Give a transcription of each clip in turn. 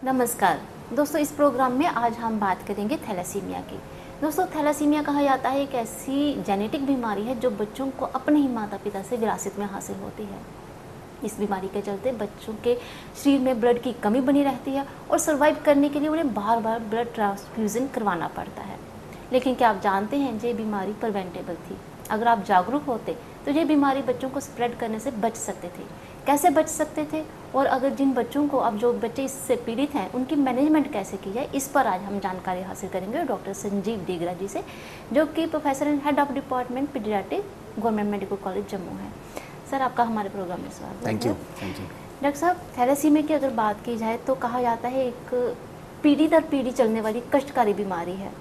नमस्कार दोस्तों, इस प्रोग्राम में आज हम बात करेंगे थैलेसीमिया की। दोस्तों, थैलेसीमिया कहा जाता है एक ऐसी जेनेटिक बीमारी है जो बच्चों को अपने ही माता पिता से विरासत में हासिल होती है। इस बीमारी के चलते बच्चों के शरीर में ब्लड की कमी बनी रहती है और सर्वाइव करने के लिए उन्हें बार बार ब्लड ट्रांसफ्यूज़न करवाना पड़ता है। लेकिन क्या आप जानते हैं ये बीमारी प्रिवेंटेबल थी? अगर आप जागरूक होते तो ये बीमारी बच्चों को स्प्रेड करने से बच सकते थे। कैसे बच सकते थे, और अगर जिन बच्चों को, अब जो बच्चे इससे पीड़ित हैं, उनकी मैनेजमेंट कैसे की जाए, इस पर आज हम जानकारी हासिल करेंगे डॉक्टर संजीव डीगरा जी से, जो कि professor and head of department paediatric, government medical college Jammu है। सर, आपका हमारे प्रोग्राम में स्वागत है। Thank you. डॉक्टर साहब, थैलेसीमिया की अगर बात की जाए तो कहा जाता है एक पीढ़ी दर पीढ़ी चलने वाली कष्टकारी बीमारी है।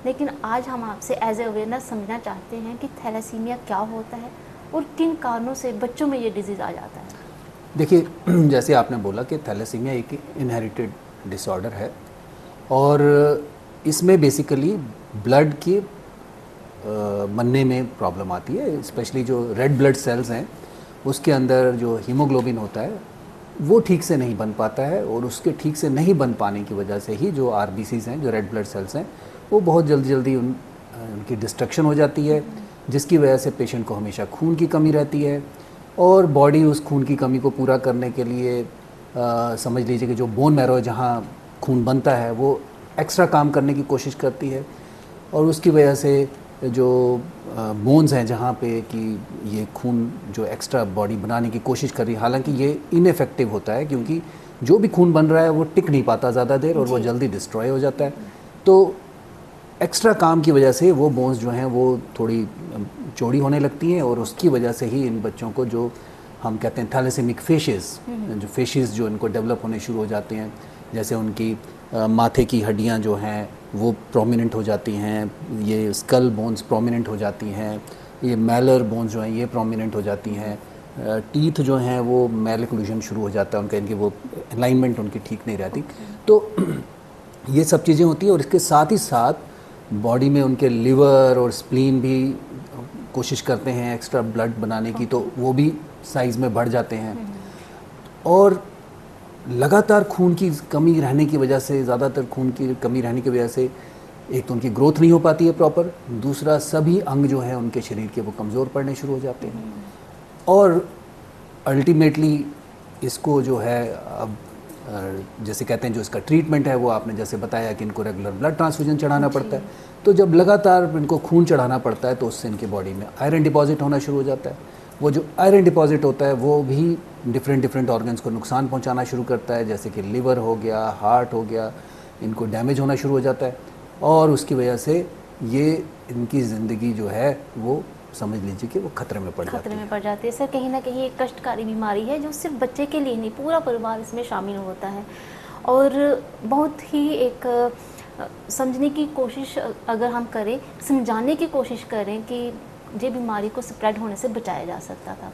लेकिन आज हम आपसे एज ए अवेयरनेस समझना चाहते हैं कि थैलेसीमिया क्या होता है और किन कारणों से बच्चों में ये डिजीज़ आ जाता है। देखिए, जैसे आपने बोला कि थैलेसीमिया एक इनहेरिटेड डिसऑर्डर है और इसमें बेसिकली ब्लड के बनने में प्रॉब्लम आती है। स्पेशली जो रेड ब्लड सेल्स हैं उसके अंदर जो हीमोग्लोबिन होता है वो ठीक से नहीं बन पाता है, और उसके ठीक से नहीं बन पाने की वजह से ही जो आरबीसीज़ हैं, जो रेड ब्लड सेल्स हैं, वो बहुत जल्दी उनकी डिस्ट्रक्शन हो जाती है, जिसकी वजह से पेशेंट को हमेशा खून की कमी रहती है। और बॉडी उस खून की कमी को पूरा करने के लिए समझ लीजिए कि जो बोन मैरो है जहाँ खून बनता है वो एक्स्ट्रा काम करने की कोशिश करती है, और उसकी वजह से जो बोन्स हैं जहाँ पे कि ये खून जो एक्स्ट्रा बॉडी बनाने की कोशिश कर रही है, हालांकि ये इनफेक्टिव होता है क्योंकि जो भी खून बन रहा है वो टिक नहीं पाता ज़्यादा देर और वो जल्दी डिस्ट्रॉय हो जाता है। तो एक्स्ट्रा काम की वजह से वो बोन्स जो हैं वो थोड़ी चौड़ी होने लगती हैं, और उसकी वजह से ही इन बच्चों को जो हम कहते हैं थैलेसेमिक फेशेस, जो फेशेस जो इनको डेवलप होने शुरू हो जाते हैं, जैसे उनकी माथे की हड्डियां जो हैं वो प्रोमिनेंट हो जाती हैं, ये स्कल बोन्स प्रोमिनेंट हो जाती हैं, ये मैलर बोन्स जो हैं ये प्रोमिनेंट हो जाती हैं, टीथ जो हैं वो मैल ओक्लूजन शुरू हो जाता है उनका, इनकी वो अलाइनमेंट उनकी ठीक नहीं रहती। तो ये सब चीज़ें होती हैं, और इसके साथ ही साथ बॉडी में उनके लिवर और स्प्लीन भी कोशिश करते हैं एक्स्ट्रा ब्लड बनाने की, तो वो भी साइज़ में बढ़ जाते हैं। और लगातार खून की कमी रहने की वजह से, ज़्यादातर खून की कमी रहने की वजह से, एक तो उनकी ग्रोथ नहीं हो पाती है प्रॉपर, दूसरा सभी अंग जो हैं उनके शरीर के वो कमज़ोर पड़ने शुरू हो जाते हैं। और अल्टीमेटली इसको जो है अब जैसे कहते हैं जो इसका ट्रीटमेंट है वो आपने जैसे बताया कि इनको रेगुलर ब्लड ट्रांसफ्यूजन चढ़ाना पड़ता है। तो जब लगातार इनको खून चढ़ाना पड़ता है तो उससे इनके बॉडी में आयरन डिपॉजिट होना शुरू हो जाता है। वो जो आयरन डिपॉजिट होता है वो भी डिफरेंट ऑर्गन्स को नुकसान पहुंचाना शुरू करता है, जैसे कि लिवर हो गया, हार्ट हो गया, इनको डैमेज होना शुरू हो जाता है, और उसकी वजह से ये इनकी ज़िंदगी जो है वो समझ लीजिए कि वो खतरे में पड़ जाती है। सर, कहीं ना कहीं एक कष्टकारी बीमारी है जो सिर्फ बच्चे के लिए नहीं, पूरा परिवार इसमें शामिल होता है। और बहुत ही एक समझने की कोशिश अगर हम करें, समझाने की कोशिश करें कि ये बीमारी को स्प्रेड होने से बचाया जा सकता था।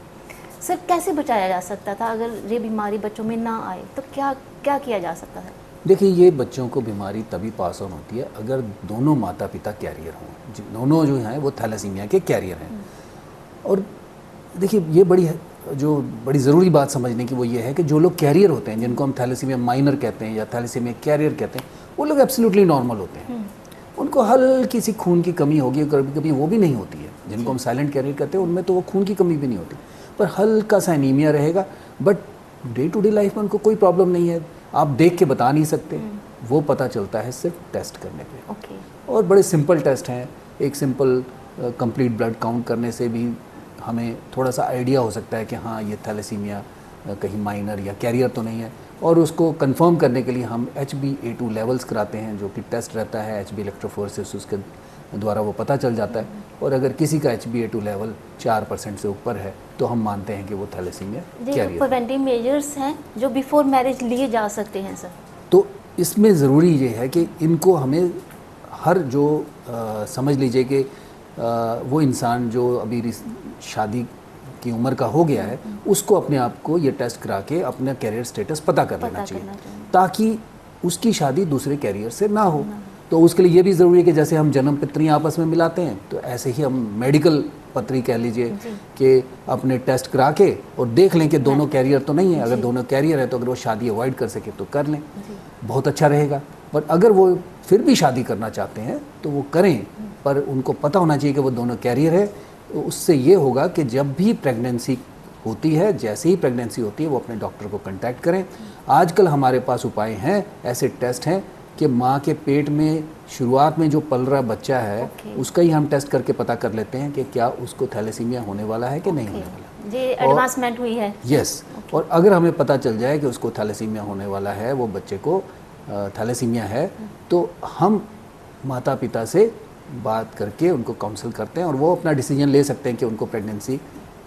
सर, कैसे बचाया जा सकता था? अगर ये बीमारी बच्चों में ना आए तो क्या क्या किया जा सकता है? देखिए, ये बच्चों को बीमारी तभी पास ऑन होती है अगर दोनों माता पिता कैरियर हों, दोनों जो हैं वो थैलेसीमिया के कैरियर हैं। और देखिए, ये बड़ी ज़रूरी बात समझने की वो ये है कि जो लोग कैरियर होते हैं, जिनको हम थैलेसीमिया माइनर कहते हैं या थैलेसीमिया कैरियर कहते हैं, वो लोग एब्सोल्युटली नॉर्मल होते हैं। उनको हल्की सी खून की कमी होगी, कभी कभी वो भी नहीं होती है। जिनको हम साइलेंट कैरियर कहते हैं उनमें तो वो खून की कमी भी नहीं होती, पर हल्का सा एनीमिया रहेगा। But day to day life में उनको कोई प्रॉब्लम नहीं है, आप देख के बता नहीं सकते, वो पता चलता है सिर्फ टेस्ट करने पे। और बड़े सिंपल टेस्ट हैं, एक सिंपल कंप्लीट ब्लड काउंट करने से भी हमें थोड़ा सा आइडिया हो सकता है कि हाँ ये थैलेसीमिया कहीं माइनर या कैरियर तो नहीं है। और उसको कंफर्म करने के लिए हम HbA2 लेवल्स कराते हैं, जो कि टेस्ट रहता है HB इलेक्ट्रोफोरेसिस, उसके द्वारा वो पता चल जाता है। और अगर किसी का HbA2 लेवल 4% से ऊपर है तो हम मानते हैं कि वो थैलेसीमिया कैरियर। प्रिवेंटिव मेजर्स हैं जो बिफोर मैरिज लिए जा सकते हैं सर? तो इसमें ज़रूरी ये है कि इनको हमें हर जो समझ लीजिए कि वो इंसान जो अभी शादी की उम्र का हो गया है, उसको अपने आप को ये टेस्ट करा के अपना कैरियर स्टेटस पता कर लेना चाहिए, ताकि उसकी शादी दूसरे कैरियर से ना हो। तो उसके लिए ये भी ज़रूरी है कि जैसे हम जन्म पत्रियाँ आपस में मिलाते हैं, तो ऐसे ही हम मेडिकल पत्री कह लीजिए कि अपने टेस्ट करा के और देख लें कि दोनों कैरियर तो नहीं है। अगर दोनों कैरियर है तो अगर वो शादी अवॉइड कर सके तो कर लें, बहुत अच्छा रहेगा। पर अगर वो फिर भी शादी करना चाहते हैं तो वो करें, पर उनको पता होना चाहिए कि वो दोनों कैरियर है। तो उससे ये होगा कि जब भी प्रेगनेंसी होती है, जैसे ही प्रेगनेंसी होती है, वो अपने डॉक्टर को कांटेक्ट करें। आजकल हमारे पास उपाय हैं, ऐसे टेस्ट हैं कि माँ के पेट में शुरुआत में जो पल रहा बच्चा है उसका ही हम टेस्ट करके पता कर लेते हैं कि क्या उसको थैलेसीमिया होने वाला है कि नहीं होने वाला। जी, एडवांसमेंट हुई है। यस, और अगर हमें पता चल जाए कि उसको थैलेसीमिया होने वाला है, वो बच्चे को थैलेसीमिया है, तो हम माता पिता से बात करके उनको काउंसल करते हैं और वो अपना डिसीजन ले सकते हैं कि उनको प्रेगनेंसी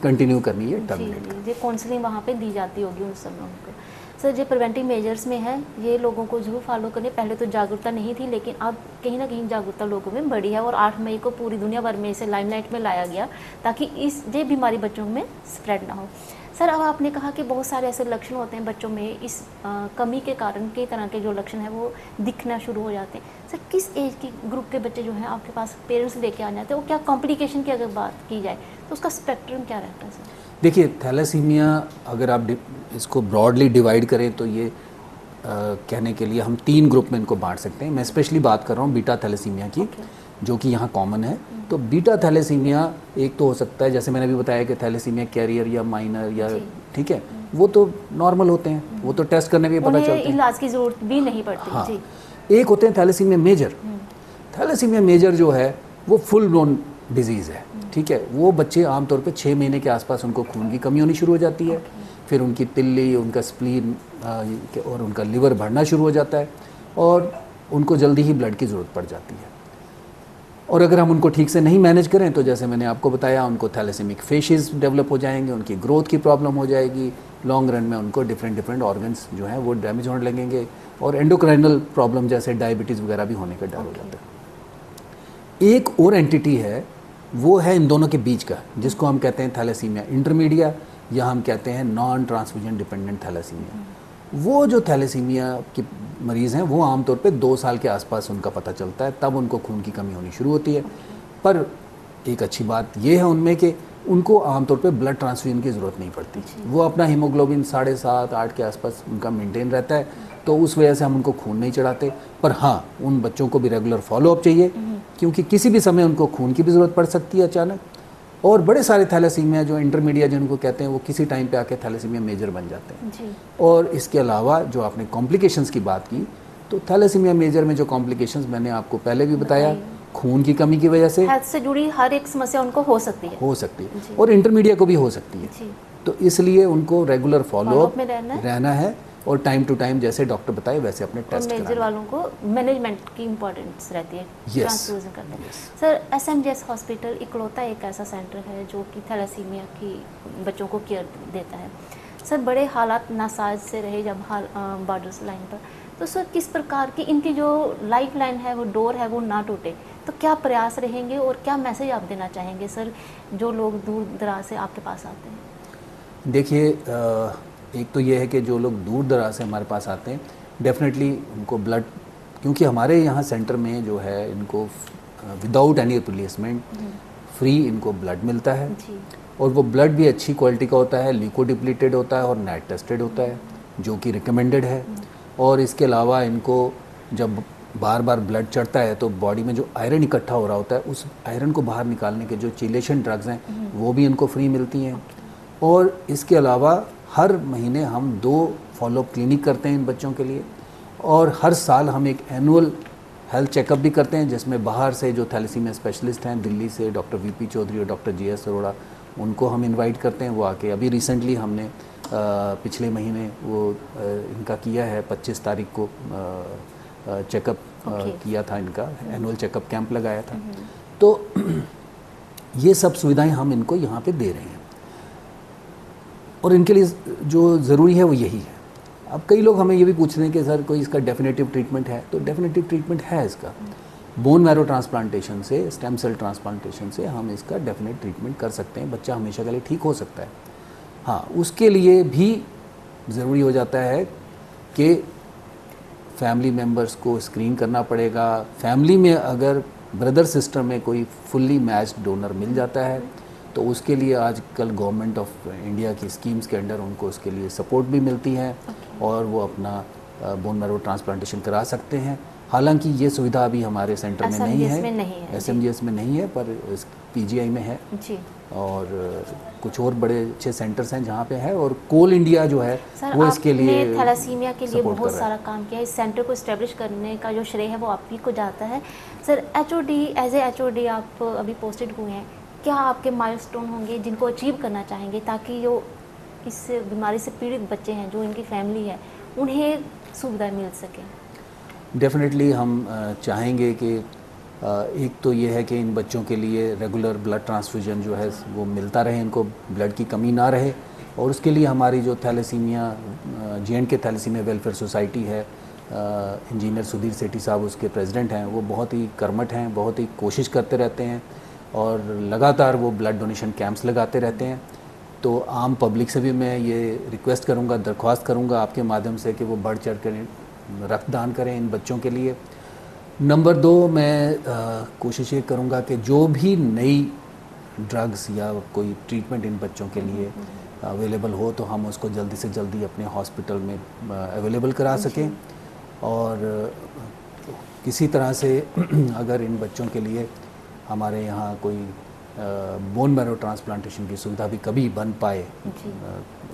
कंटिन्यू करनी है, टर्मिनेट करनी है। जी, काउंसलिंग वहाँ पे दी जाती होगी उन सब लोगों को। सर, ये प्रिवेंटिव मेजर्स में है, ये लोगों को जरूर फॉलो करें। पहले तो जागरूकता नहीं थी, लेकिन अब कहीं ना कहीं जागरूकता लोगों में बढ़ी है और 8 मई को पूरी दुनिया भर में इसे लाइमलाइट में लाया गया ताकि ये बीमारी बच्चों में स्प्रेड ना हो। सर, अब आपने कहा कि बहुत सारे ऐसे लक्षण होते हैं बच्चों में, इस कमी के कारण कई तरह के जो लक्षण हैं वो दिखना शुरू हो जाते हैं। सर, किस एज की ग्रुप के बच्चे जो हैं आपके पास पेरेंट्स लेके आ जाते हैं, और क्या कॉम्प्लिकेशन की अगर बात की जाए तो उसका स्पेक्ट्रम क्या रहता है सर? देखिए, थैलेसीमिया अगर आप इसको ब्रॉडली डिवाइड करें तो ये कहने के लिए हम 3 ग्रुप में इनको बांट सकते हैं। मैं स्पेशली बात कर रहा हूँ बीटा थैलेसीमिया की, जो कि यहाँ कॉमन है। तो बीटा थैलेसीमिया एक तो हो सकता है, जैसे मैंने अभी बताया कि थैलेसीमिया कैरियर या माइनर या, ठीक है, वो तो नॉर्मल होते हैं, वो तो टेस्ट करने में पता चलता है, इलाज की जरूरत भी नहीं पड़ती। हाँ। जी। एक होते हैं थैलेसीमिया मेजर। थैलेसीमिया मेजर जो है वो फुल ब्लोन डिजीज़ है, ठीक है। वो बच्चे आमतौर पे 6 महीने के आसपास उनको खून की कमी होनी शुरू हो जाती है, फिर उनकी तिल्ली, उनका स्प्लीन और उनका लिवर बढ़ना शुरू हो जाता है और उनको जल्दी ही ब्लड की ज़रूरत पड़ जाती है। और अगर हम उनको ठीक से नहीं मैनेज करें तो जैसे मैंने आपको बताया, उनको थैलेसेमिक फेशेस डेवलप हो जाएंगे, उनकी ग्रोथ की प्रॉब्लम हो जाएगी, लॉन्ग रन में उनको डिफरेंट ऑर्गन्स जो हैं वो डैमेज होने लगेंगे और एंडोक्राइनल प्रॉब्लम जैसे डायबिटीज़ वगैरह भी होने का डर हो जाता है। एक और एंटिटी है, वो है इन दोनों के बीच का, जिसको हम कहते हैं थैलेसीमिया इंटरमीडिया, या हम कहते हैं नॉन ट्रांसफ्यूजन डिपेंडेंट थैलेसीमिया। वो जो थैलेसीमिया के मरीज़ हैं वो आमतौर पे 2 साल के आसपास उनका पता चलता है, तब उनको खून की कमी होनी शुरू होती है। पर एक अच्छी बात ये है उनमें कि उनको आमतौर पे ब्लड ट्रांसफ्यूजन की ज़रूरत नहीं पड़ती, वो अपना हीमोग्लोबिन 7.5-8 के आसपास उनका मेंटेन रहता है, तो उस वजह से हम उनको खून नहीं चढ़ाते। पर हाँ, उन बच्चों को भी रेगुलर फॉलोअप चाहिए, क्योंकि किसी भी समय उनको खून की भी ज़रूरत पड़ सकती है अचानक। और बड़े सारे थैलेसीमिया जो इंटरमीडिएट जिनको कहते हैं वो किसी टाइम पे आके थैलेसीमिया मेजर बन जाते हैं जी। और इसके अलावा जो आपने कॉम्प्लिकेशंस की बात की, तो थैलेसीमिया मेजर में जो कॉम्प्लिकेशंस मैंने आपको पहले भी बताया, खून की कमी की वजह से हेल्थ से जुड़ी हर एक समस्या उनको हो सकती है और इंटरमीडिएट को भी हो सकती है। तो इसलिए उनको रेगुलर फॉलोअप में रहना है और टाइम टू टाइम जैसे डॉक्टर बताए वैसे अपने टेस्ट कराना। मेजर वालों को मैनेजमेंट की इम्पोर्टेंस रहती है, ट्रांसफ्यूजन करने में। सर, SMGS हॉस्पिटल इकलौता एक ऐसा सेंटर है जो कि थैलेसीमिया की बच्चों को केयर देता है। सर, बड़े हालात नासाज से रहे जब बॉर्डर्स लाइन पर, तो सर किस प्रकार की इनकी जो लाइफ लाइन है, वो डोर है, वो ना टूटे, तो क्या प्रयास रहेंगे और क्या मैसेज आप देना चाहेंगे सर, जो लोग दूर दराज से आपके पास आते हैं? देखिए, एक तो ये है कि जो लोग दूर दराज से हमारे पास आते हैं, डेफिनेटली उनको ब्लड, क्योंकि हमारे यहाँ सेंटर में जो है इनको विदाउट एनी रिप्लेसमेंट फ्री इनको ब्लड मिलता है और वो ब्लड भी अच्छी क्वालिटी का होता है, ल्यूकोडिप्लीटेड होता है और नेट टेस्टेड होता है, जो कि रिकमेंडेड है। और इसके अलावा इनको जब बार बार ब्लड चढ़ता है तो बॉडी में जो आयरन इकट्ठा हो रहा होता है, उस आयरन को बाहर निकालने के जो चिलेशन ड्रग्स हैं वो भी इनको फ्री मिलती हैं। और इसके अलावा हर महीने हम 2 फॉलोअप क्लिनिक करते हैं इन बच्चों के लिए, और हर साल हम एक एनुअल हेल्थ चेकअप भी करते हैं, जिसमें बाहर से जो थैलेसीमिया स्पेशलिस्ट हैं दिल्ली से, डॉक्टर VP चौधरी और डॉक्टर GS अरोड़ा, उनको हम इनवाइट करते हैं। वो आके, अभी रिसेंटली हमने पिछले महीने वो इनका किया है, 25 तारीख को चेकअप किया था, इनका एनुअल चेकअप कैंप लगाया था। तो ये सब सुविधाएं हम इनको यहाँ पे दे रहे हैं और इनके लिए जो ज़रूरी है वो यही है। अब कई लोग हमें ये भी पूछ रहे हैं कि सर कोई इसका डेफिनेटिव ट्रीटमेंट है, तो डेफिनेटिव ट्रीटमेंट है इसका। बोन मैरो ट्रांसप्लांटेशन से, स्टेम सेल ट्रांसप्लांटेशन से हम इसका डेफिनेट ट्रीटमेंट कर सकते हैं, बच्चा हमेशा के लिए ठीक हो सकता है। हाँ, उसके लिए भी ज़रूरी हो जाता है कि फैमिली मेम्बर्स को स्क्रीन करना पड़ेगा। फैमिली में अगर ब्रदर सिस्टर में कोई फुल्ली मैच्ड डोनर मिल जाता है तो उसके लिए आजकल गवर्नमेंट ऑफ इंडिया की स्कीम्स के अंडर उनको उसके लिए सपोर्ट भी मिलती है और वो अपना बोन मैरो ट्रांसप्लांटेशन करा सकते हैं। हालांकि ये सुविधा अभी हमारे सेंटर में नहीं है, SMGS में नहीं है, पर PGI में है जी। और कुछ और बड़े अच्छे सेंटर्स हैं जहाँ पे है, और कोल इंडिया जो है वो इसके लिए थैलेसीमिया के लिए बहुत सारा काम किया है। इस सेंटर को इस्टेब्लिश करने का जो श्रेय है वो आप ही को जाता है। Sir HOD, as a HOD आप अभी पोस्टेड हुए हैं, क्या आपके माइलस्टोन होंगे जिनको अचीव करना चाहेंगे ताकि जो इस बीमारी से पीड़ित बच्चे हैं, जो इनकी फैमिली है, उन्हें सुविधा मिल सके? डेफिनेटली हम चाहेंगे कि एक तो ये है कि इन बच्चों के लिए रेगुलर ब्लड ट्रांसफ्यूजन जो है वो मिलता रहे, इनको ब्लड की कमी ना रहे, और उसके लिए हमारी जो thalassaemia J&K thalassaemia welfare society है, इंजीनियर सुधीर सेठी साहब उसके प्रेसिडेंट हैं, वो बहुत ही कर्मठ हैं, बहुत ही कोशिश करते रहते हैं और लगातार वो ब्लड डोनेशन कैंप्स लगाते रहते हैं। तो आम पब्लिक से भी मैं ये रिक्वेस्ट करूँगा, दरख्वास्त करूँगा आपके माध्यम से कि वो बढ़ चढ़ कर रक्तदान करें इन बच्चों के लिए। नंबर 2, मैं कोशिश ये करूँगा कि जो भी नई ड्रग्स या कोई ट्रीटमेंट इन बच्चों के लिए अवेलेबल हो तो हम उसको जल्दी से जल्दी अपने हॉस्पिटल में अवेलेबल करा सकें, और किसी तरह से अगर इन बच्चों के लिए हमारे यहाँ कोई बोन मैरो ट्रांसप्लांटेशन की सुविधा भी कभी बन पाए,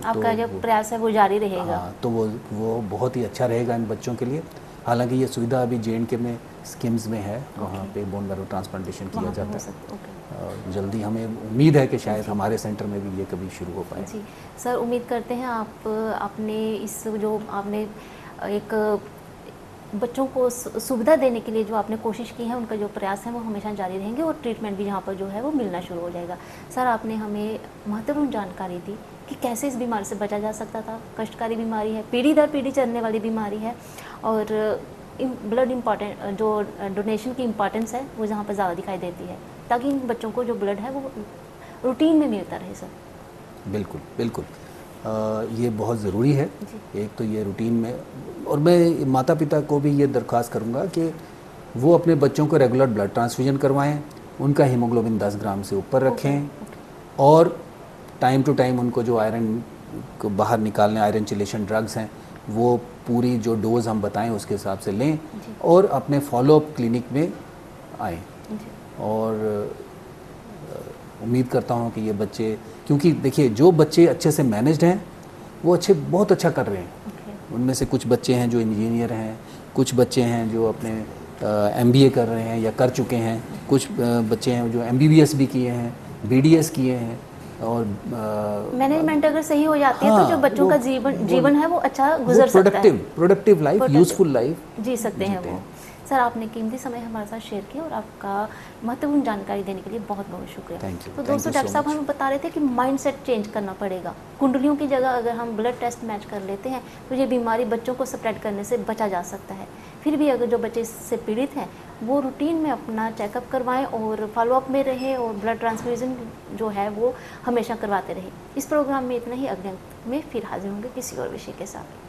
आपका जो प्रयास है वो जारी रहेगा। हाँ, तो वो बहुत ही अच्छा रहेगा इन बच्चों के लिए। हालांकि ये सुविधा अभी J&K में स्कीम्स में है, वहाँ पे बोन मैरो ट्रांसप्लांटेशन किया जाता है, और जल्दी हमें उम्मीद है कि शायद हमारे सेंटर में भी ये कभी शुरू हो पाए। जी सर, उम्मीद करते हैं आप अपने इस जो आपने एक बच्चों को सुविधा देने के लिए जो आपने कोशिश की है, उनका जो प्रयास है वो हमेशा जारी रहेंगे और ट्रीटमेंट भी यहाँ पर जो है वो मिलना शुरू हो जाएगा। सर, आपने हमें महत्वपूर्ण जानकारी दी कि कैसे इस बीमारी से बचा जा सकता था। कष्टकारी बीमारी है, पीढ़ी दर पीढ़ी चलने वाली बीमारी है, और ब्लड इम्पॉर्टेंट जो डोनेशन की इम्पॉर्टेंस है वो जहाँ पर ज़्यादा दिखाई देती है, ताकि इन बच्चों को जो ब्लड है वो रूटीन में मिलता रहे। सर बिल्कुल बिल्कुल, ये बहुत ज़रूरी है। एक तो ये रूटीन में, और मैं माता पिता को भी ये दरख्वास्त करूँगा कि वो अपने बच्चों को रेगुलर ब्लड ट्रांसफ्यूजन करवाएं, उनका हीमोग्लोबिन 10 ग्राम से ऊपर रखें, और टाइम टू टाइम उनको जो आयरन को बाहर निकालने, आयरन चिलेशन ड्रग्स हैं, वो पूरी जो डोज़ हम बताएं उसके हिसाब से लें, और अपने फॉलोअप क्लिनिक में आएँ। और उम्मीद करता हूँ कि ये बच्चे, क्योंकि देखिए जो बच्चे अच्छे से मैनेज्ड हैं वो बहुत अच्छा कर रहे हैं। उनमें से कुछ बच्चे हैं जो इंजीनियर हैं, कुछ बच्चे हैं जो अपने MBA कर रहे हैं या कर चुके हैं, कुछ बच्चे हैं जो MBBS भी किए हैं, BDS किए हैं, और मैनेजमेंट अगर सही हो जाती है तो जो बच्चों का जीवन है वो अच्छा गुजर सकता है, प्रोडक्टिव लाइफ, यूजफुल लाइफ जी सकते हैं वो। सर, आपने कीमती समय हमारे साथ शेयर किया और आपका महत्वपूर्ण जानकारी देने के लिए बहुत बहुत शुक्रिया। तो दोस्तों, डॉक्टर साहब हमें बता रहे थे कि माइंडसेट चेंज करना पड़ेगा। कुंडलियों की जगह अगर हम ब्लड टेस्ट मैच कर लेते हैं तो ये बीमारी बच्चों को स्प्रेड करने से बचा जा सकता है। फिर भी अगर जो बच्चे इससे पीड़ित हैं वो रूटीन में अपना चेकअप करवाएं और फॉलोअप में रहें, और ब्लड ट्रांसफ्यूजन जो है वो हमेशा करवाते रहें। इस प्रोग्राम में इतना ही। अगले में फिर हाजिर होंगे किसी और विषय के साथ।